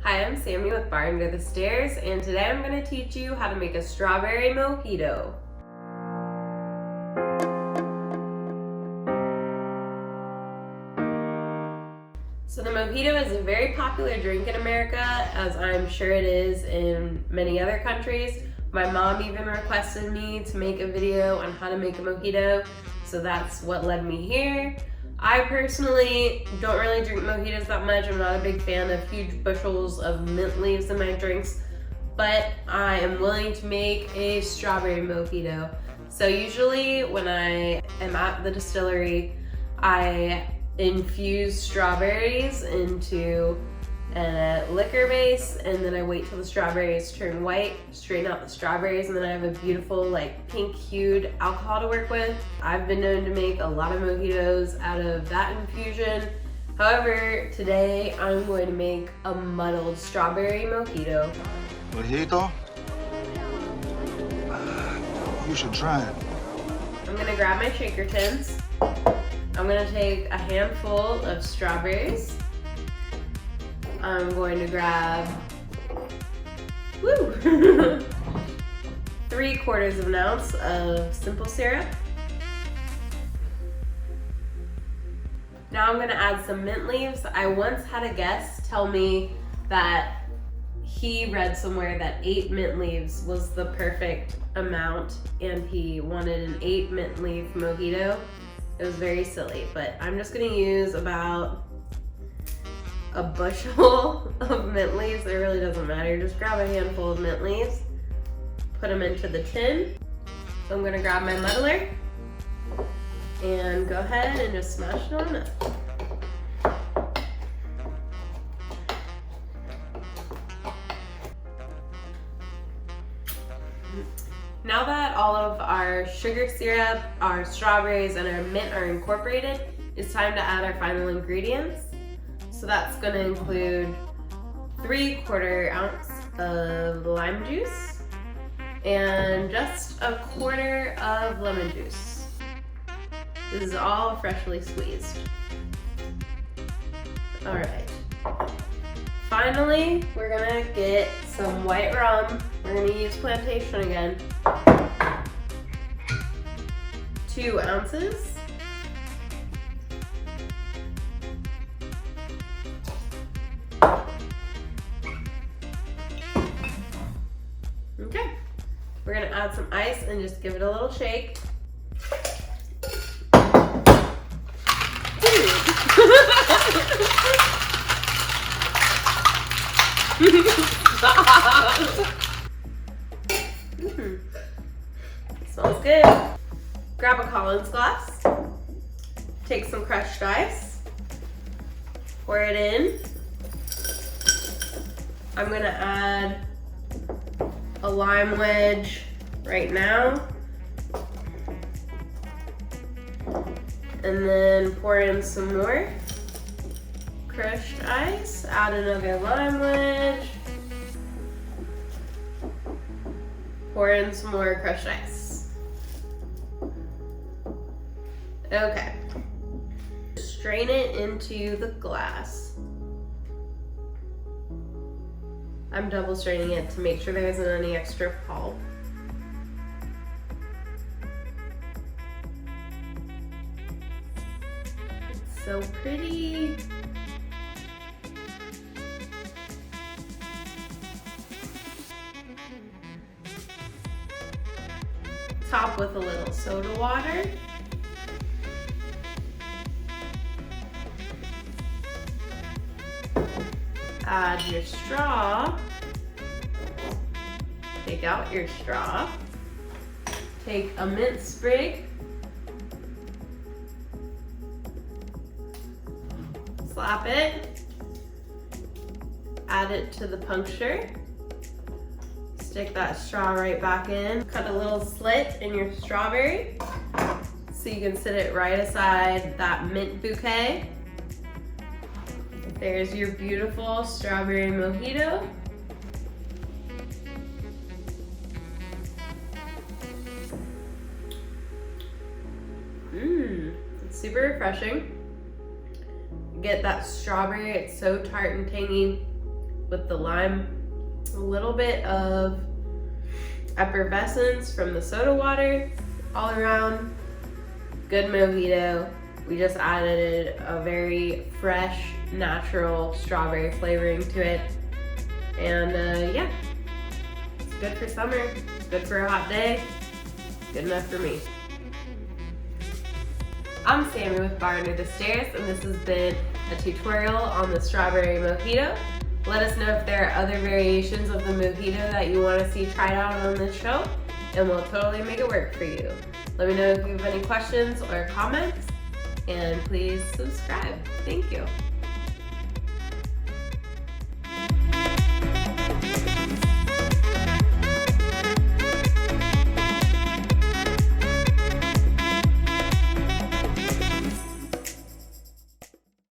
Hi, I'm Sammy with Bar Under the Stairs, and today I'm going to teach you how to make a strawberry mojito. So the mojito is a very popular drink in America, as I'm sure it is in many other countries. My mom even requested me to make a video on how to make a mojito, so that's what led me here. I personally don't really drink mojitos that much. I'm not a big fan of huge bushels of mint leaves in my drinks, but I am willing to make a strawberry mojito. So usually when I am at the distillery, I infuse strawberries into a liquor base, and then I wait till the strawberries turn white, strain out the strawberries, and then I have a beautiful like pink hued alcohol to work with. I've been known to make a lot of mojitos out of that infusion. However, today I'm going to make a muddled strawberry mojito. Mojito? You should try it. I'm gonna grab my shaker tins. I'm gonna take a handful of strawberries. I'm going to grab 3/4 of an ounce of simple syrup. Now I'm going to add some mint leaves. I once had a guest tell me that he read somewhere that 8 mint leaves was the perfect amount, and he wanted an 8 mint leaf mojito. It was very silly, but I'm just going to use about a bushel of mint leaves. It really doesn't matter. Just grab a handful of mint leaves, put them into the tin. So I'm gonna grab my muddler and go ahead and just smash it on up. Now that all of our sugar syrup, our strawberries, and our mint are incorporated, it's time to add our final ingredients. So that's going to include 3/4 ounce of lime juice and just a 1/4 of lemon juice. This is all freshly squeezed. All right. Finally, we're going to get some white rum. We're going to use plantation again. 2 ounces. Okay, we're gonna add some ice and just give it a little shake. Smells good. Grab a Collins glass, take some crushed ice, pour it in. I'm gonna add a lime wedge right now, and then pour in some more crushed ice, add another lime wedge, pour in some more crushed ice. Okay, strain it into the glass. I'm double straining it to make sure there isn't any extra pulp. It's so pretty. Top with a little soda water. Add your straw. Take out your straw. Take a mint sprig. Slap it. Add it to the puncture. Stick that straw right back in. Cut a little slit in your strawberry so you can sit it right aside that mint bouquet. There's your beautiful strawberry mojito. It's super refreshing. Get that strawberry, it's so tart and tangy. with the lime, a little bit of effervescence from the soda water, all around. Good mojito. We just added a very fresh, natural strawberry flavoring to it. And yeah, it's good for summer, good for a hot day, good enough for me. I'm Sammy with Bar Under the Stairs, and this has been a tutorial on the strawberry mojito. Let us know if there are other variations of the mojito that you want to see tried out on this show, and we'll totally make it work for you. Let me know if you have any questions or comments, and please subscribe. Thank you.